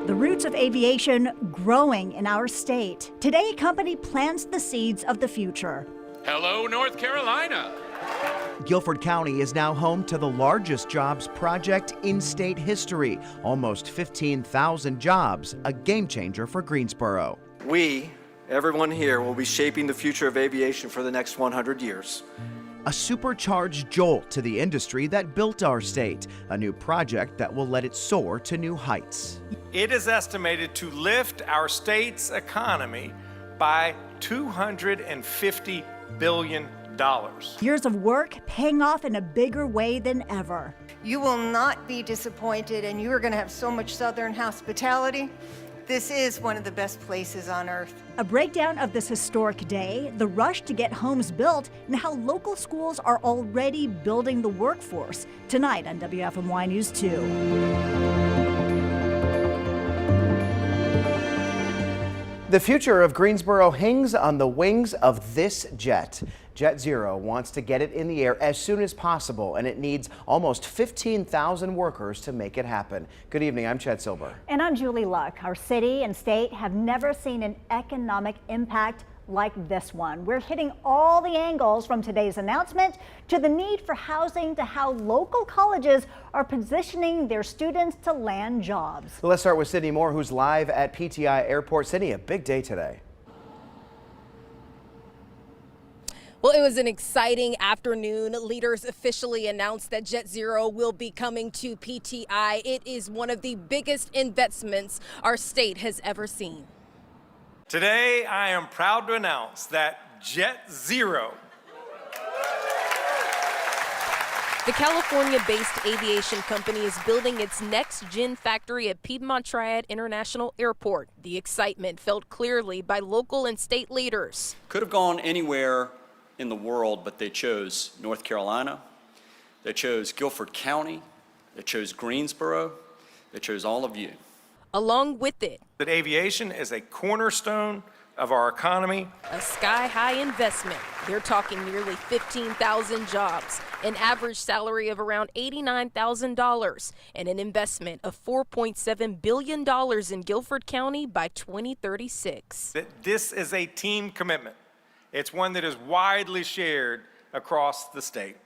The roots of aviation growing in our state. Today, a company plants the seeds of the future. Hello, North Carolina. Guilford County is now home to the largest jobs project in state history. Almost 15,000 jobs, a game changer for Greensboro. We, everyone here, will be shaping the future of aviation for the next 100 years. A supercharged jolt to the industry that built our state. A new project that will let it soar to new heights. It is estimated to lift our state's economy by $250 billion. Years of work paying off in a bigger way than ever. You will not be disappointed, and you are going to have so much Southern hospitality. This is one of the best places on earth. A breakdown of this historic day, the rush to get homes built, and how local schools are already building the workforce. Tonight on WFMY News 2. The future of Greensboro hangs on the wings of this jet. JetZero wants to get it in the air as soon as possible, and it needs almost 15,000 workers to make it happen. Good evening, I'm Chet Silber. And I'm Julie Luck. Our city and state have never seen an economic impact like this one. We're hitting all the angles, from today's announcement to the need for housing to how local colleges are positioning their students to land jobs. Let's start with Sydney Moore, who's live at PTI Airport. Sydney, a big day today. Well, it was an exciting afternoon. Leaders officially announced that JetZero will be coming to PTI. It is one of the biggest investments our state has ever seen. Today, I am proud to announce that JetZero, the California-based aviation company, is building its next-gen factory at Piedmont Triad International Airport. The excitement felt clearly by local and state leaders. Could have gone anywhere in the world, but they chose North Carolina, they chose Guilford County, they chose Greensboro, they chose all of you. Along with it, that aviation is a cornerstone of our economy. A sky-high investment. They're talking nearly 15,000 jobs, an average salary of around $89,000, and an investment of $4.7 billion in Guilford County by 2036. This is a team commitment. It's one that is widely shared across the state.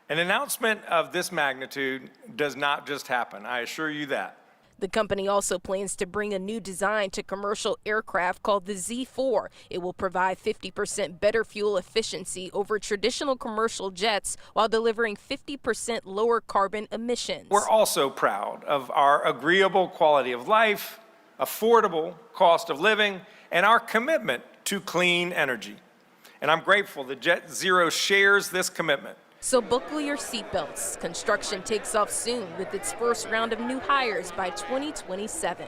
An announcement of this magnitude does not just happen, I assure you that. The company also plans to bring a new design to commercial aircraft called the Z4. It will provide 50% better fuel efficiency over traditional commercial jets while delivering 50% lower carbon emissions. We're also proud of our agreeable quality of life, affordable cost of living, and our commitment to clean energy. And I'm grateful that JetZero shares this commitment. So buckle your seatbelts. Construction takes off soon with its first round of new hires by 2027.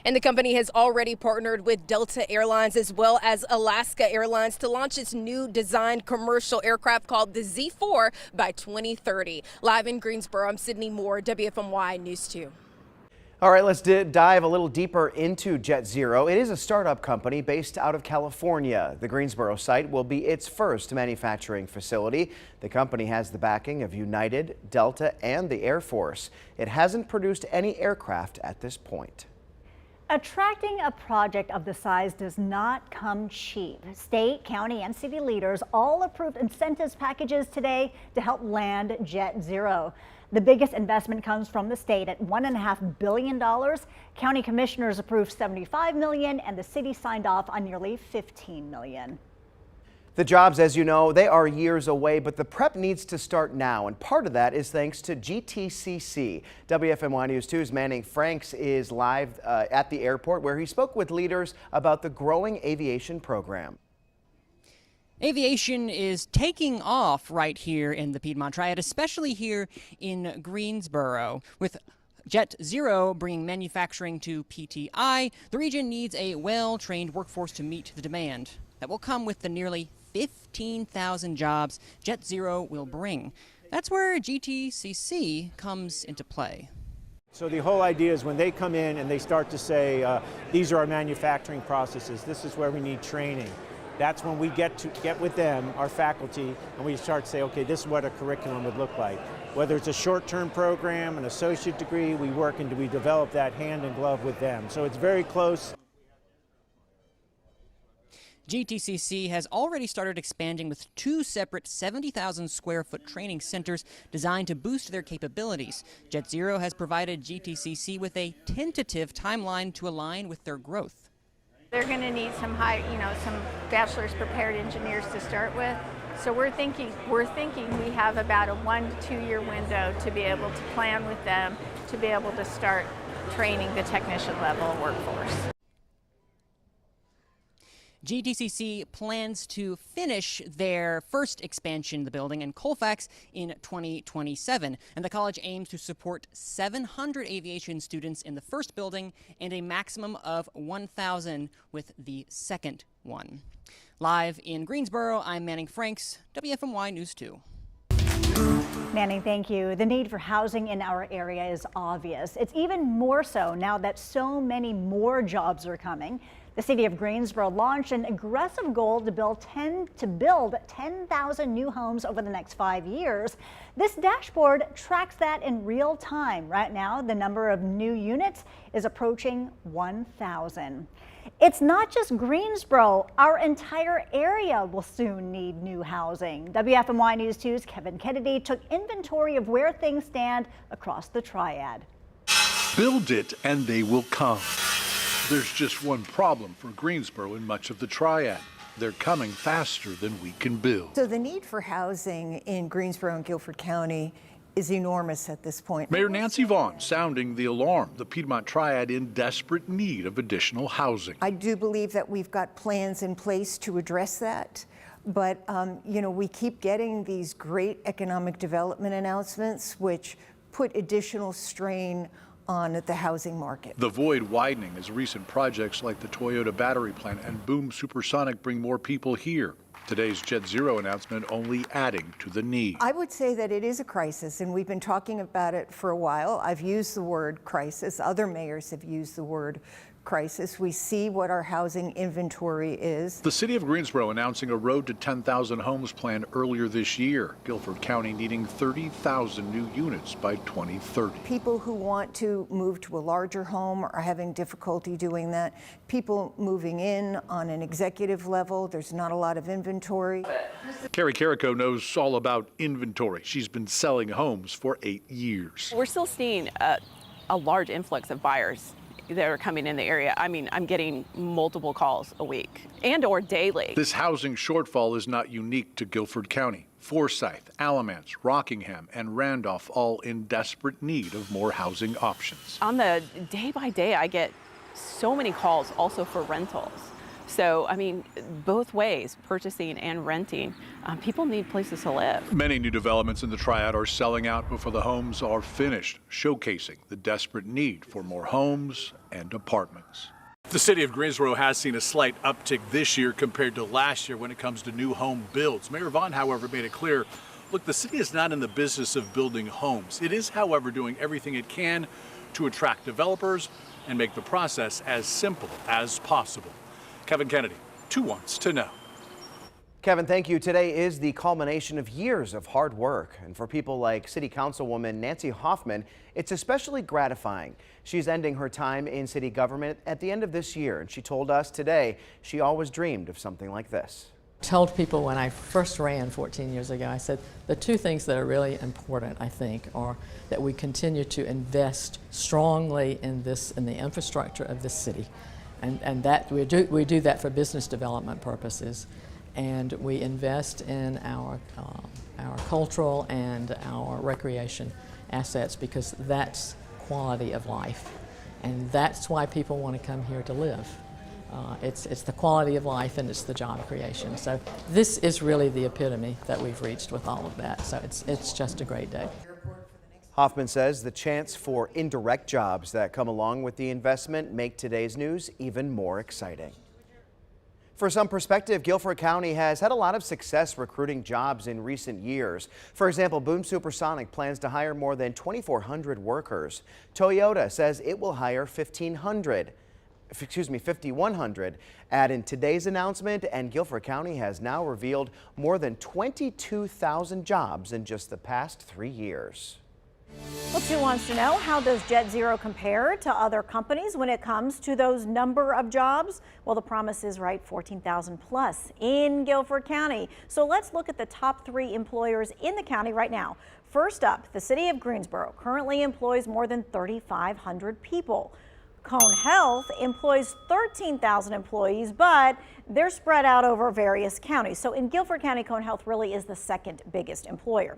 And the company has already partnered with Delta Airlines as well as Alaska Airlines to launch its new designed commercial aircraft called the Z4 by 2030. Live in Greensboro, I'm Sydney Moore, WFMY News 2. All right, let's dive a little deeper into JetZero. It is a startup company based out of California. The Greensboro site will be its first manufacturing facility. The company has the backing of United, Delta, and the Air Force. It hasn't produced any aircraft at this point. Attracting a project of the size does not come cheap. State, county, and city leaders all approved incentives packages today to help land JetZero. The biggest investment comes from the state at $1.5 billion. County commissioners approved $75 million, and the city signed off on nearly $15 million. The jobs, as you know, they are years away, but the prep needs to start now, and part of that is thanks to GTCC. WFMY News 2's Manning Franks is live at the airport, where he spoke with leaders about the growing aviation program. Aviation is taking off right here in the Piedmont Triad, especially here in Greensboro. With JetZero bringing manufacturing to PTI, the region needs a well-trained workforce to meet the demand that will come with the nearly 15,000 jobs JetZero will bring. That's where GTCC comes into play. So the whole idea is when they come in and they start to say, these are our manufacturing processes, this is where we need training. That's when we get with them, our faculty, and we start to say, okay, this is what a curriculum would look like. Whether it's a short-term program, an associate degree, we work and we develop that hand in glove with them. So it's very close. GTCC has already started expanding with 2 separate 70,000 square foot training centers designed to boost their capabilities. JetZero has provided GTCC with a tentative timeline to align with their growth. They're going to need some some bachelor's prepared engineers to start with. So we're thinking we have about a 1 to 2 year window to be able to plan with them to be able to start training the technician level workforce. GTCC plans to finish their first expansion of the building in Colfax in 2027, and the college aims to support 700 aviation students in the first building and a maximum of 1,000 with the second one. Live in Greensboro, I'm Manning Franks, WFMY News 2. Manning, thank you. The need for housing in our area is obvious. It's even more so now that so many more jobs are coming. The city of Greensboro launched an aggressive goal to build 10,000 new homes over the next 5 years. This dashboard tracks that in real time. Right now, the number of new units is approaching 1,000. It's not just Greensboro. Our entire area will soon need new housing. WFMY News 2's Kevin Kennedy took inventory of where things stand across the Triad. Build it and they will come. There's just one problem for Greensboro and much of the Triad. They're coming faster than we can build. So the need for housing in Greensboro and Guilford County is enormous at this point. Mayor Nancy Vaughn sounding the alarm. The Piedmont Triad in desperate need of additional housing. I do believe that we've got plans in place to address that. But, we keep getting these great economic development announcements, which put additional strain on the housing market. The void widening as recent projects like the Toyota battery plant and Boom Supersonic bring more people here. Today's JetZero announcement only adding to the need. I would say that it is a crisis, and we've been talking about it for a while. I've used the word crisis. Other mayors have used the word crisis. We see what our housing inventory is. The city of Greensboro announcing a road to 10,000 homes plan earlier this year. Guilford County needing 30,000 new units by 2030. People who want to move to a larger home are having difficulty doing that. People moving in on an executive level, there's not a lot of inventory. Carrie Carrico knows all about inventory. She's been selling homes for 8 years. We're still seeing a large influx of buyers that are coming in the area. I mean, I'm getting multiple calls a week and or daily. This housing shortfall is not unique to Guilford County. Forsyth, Alamance, Rockingham, and Randolph all in desperate need of more housing options. On the day by day, I get so many calls also for rentals. So, I mean, both ways, purchasing and renting, people need places to live. Many new developments in the Triad are selling out before the homes are finished, showcasing the desperate need for more homes and apartments. The city of Greensboro has seen a slight uptick this year compared to last year when it comes to new home builds. Mayor Vaughn, however, made it clear, look, the city is not in the business of building homes. It is, however, doing everything it can to attract developers and make the process as simple as possible. Kevin Kennedy, 2 Wants to Know. Kevin, thank you. Today is the culmination of years of hard work. And for people like City Councilwoman Nancy Hoffman, it's especially gratifying. She's ending her time in city government at the end of this year. And she told us today she always dreamed of something like this. I told people when I first ran 14 years ago, I said the 2 things that are really important, I think, are that we continue to invest strongly in the infrastructure of this city. And that we do that for business development purposes, and we invest in our cultural and our recreation assets because that's quality of life, and that's why people want to come here to live. It's the quality of life and it's the job creation. So this is really the epitome that we've reached with all of that. So it's just a great day. Hoffman says the chance for indirect jobs that come along with the investment make today's news even more exciting. For some perspective, Guilford County has had a lot of success recruiting jobs in recent years. For example, Boom Supersonic plans to hire more than 2,400 workers. Toyota says it will hire 1,500. 5,100 add in today's announcement, and Guilford County has now revealed more than 22,000 jobs in just the past 3 years. Well, Sue wants to know, how does JetZero compare to other companies when it comes to those number of jobs? Well, the promise is right, 14,000 plus in Guilford County. So let's look at the top 3 employers in the county right now. First up, the city of Greensboro currently employs more than 3,500 people. Cone Health employs 13,000 employees, but they're spread out over various counties. So in Guilford County, Cone Health really is the second biggest employer.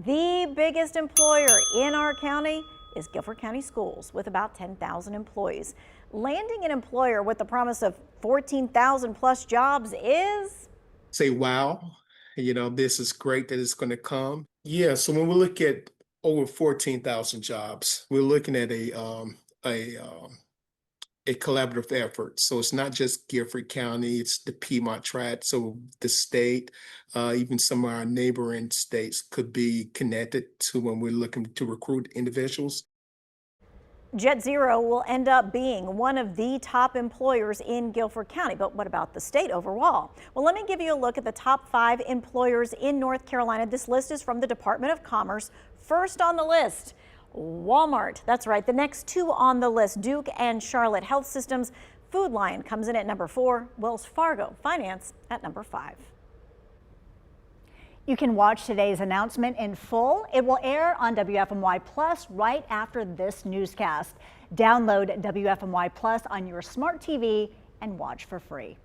The biggest employer in our county is Guilford County Schools with about 10,000 employees. Landing an employer with the promise of 14,000 plus jobs is... Say, wow, this is great that it's going to come. Yeah, so when we look at over 14,000 jobs, we're looking at a collaborative effort. So it's not just Guilford County, it's the Piedmont Triad. So the state, even some of our neighboring states could be connected to when we're looking to recruit individuals. JetZero will end up being one of the top employers in Guilford County. But what about the state overall? Well, let me give you a look at the top 5 employers in North Carolina. This list is from the Department of Commerce. First on the list, Walmart. That's right. The next 2 on the list, Duke and Charlotte Health Systems. Food Lion comes in at number 4. Wells Fargo Finance at number 5. You can watch today's announcement in full. It will air on WFMY Plus right after this newscast. Download WFMY Plus on your smart TV and watch for free.